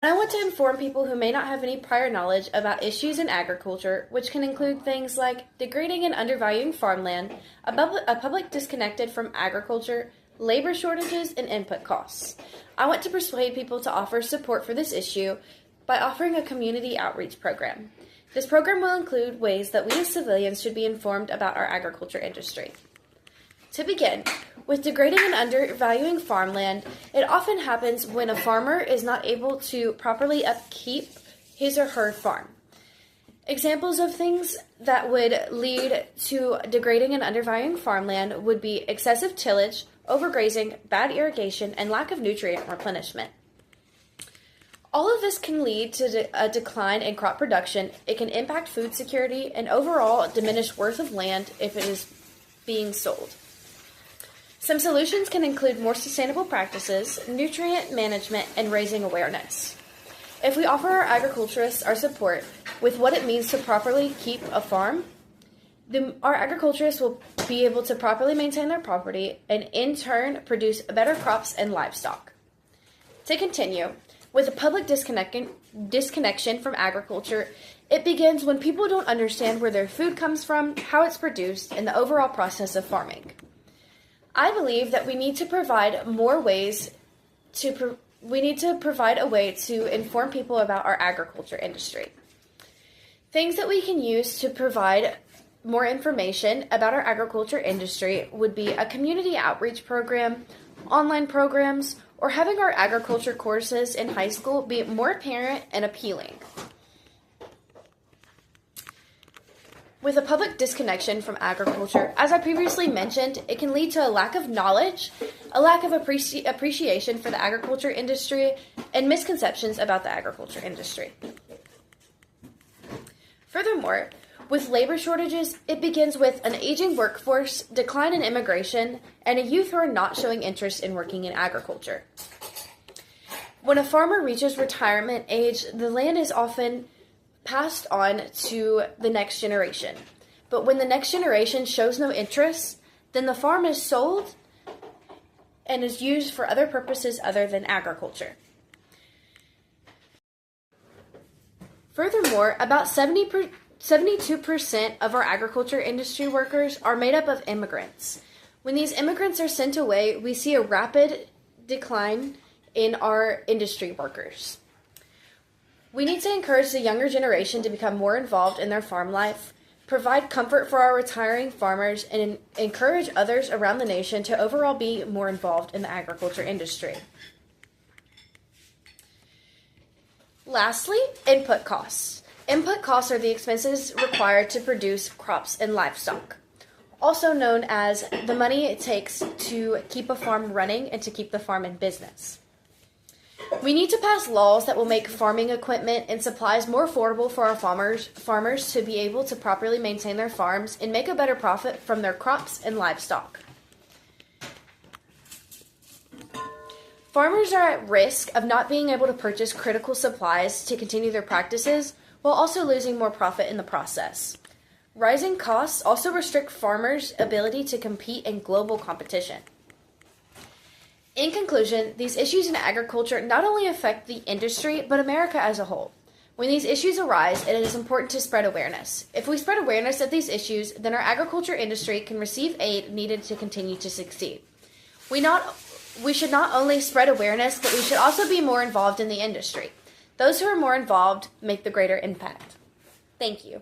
I want to inform people who may not have any prior knowledge about issues in agriculture, which can include things like degrading and undervaluing farmland, a public disconnected from agriculture, labor shortages, and input costs. I want to persuade people to offer support for this issue by offering a community outreach program. This program will include ways that we as civilians should be informed about our agriculture industry. To begin, with degrading and undervaluing farmland, it often happens when a farmer is not able to properly upkeep his or her farm. Examples of things that would lead to degrading and undervaluing farmland would be excessive tillage, overgrazing, bad irrigation, and lack of nutrient replenishment. All of this can lead to a decline in crop production. It can impact food security and overall diminish worth of land if it is being sold. Some solutions can include more sustainable practices, nutrient management, and raising awareness. If we offer our agriculturists our support with what it means to properly keep a farm, our agriculturists will be able to properly maintain their property and in turn produce better crops and livestock. To continue, with a public disconnection from agriculture, it begins when people don't understand where their food comes from, how it's produced, and the overall process of farming. I believe that we need to provide a way to inform people about our agriculture industry. Things that we can use to provide more information about our agriculture industry would be a community outreach program, online programs, or having our agriculture courses in high school be more apparent and appealing. With a public disconnection from agriculture, as I previously mentioned, it can lead to a lack of knowledge, a lack of appreciation for the agriculture industry, and misconceptions about the agriculture industry. Furthermore, with labor shortages, it begins with an aging workforce, decline in immigration, and a youth who are not showing interest in working in agriculture. When a farmer reaches retirement age, the land is often passed on to the next generation. But when the next generation shows no interest, then the farm is sold and is used for other purposes other than agriculture. Furthermore, about 72% of our agriculture industry workers are made up of immigrants. When these immigrants are sent away, we see a rapid decline in our industry workers. We need to encourage the younger generation to become more involved in their farm life, provide comfort for our retiring farmers, and encourage others around the nation to overall be more involved in the agriculture industry. Lastly, input costs. Input costs are the expenses required to produce crops and livestock, also known as the money it takes to keep a farm running and to keep the farm in business. We need to pass laws that will make farming equipment and supplies more affordable for our farmers to be able to properly maintain their farms and make a better profit from their crops and livestock. Farmers are at risk of not being able to purchase critical supplies to continue their practices while also losing more profit in the process. Rising costs also restrict farmers' ability to compete in global competition. In conclusion, these issues in agriculture not only affect the industry, but America as a whole. When these issues arise, it is important to spread awareness. If we spread awareness of these issues, then our agriculture industry can receive aid needed to continue to succeed. We should not only spread awareness, but we should also be more involved in the industry. Those who are more involved make the greater impact. Thank you.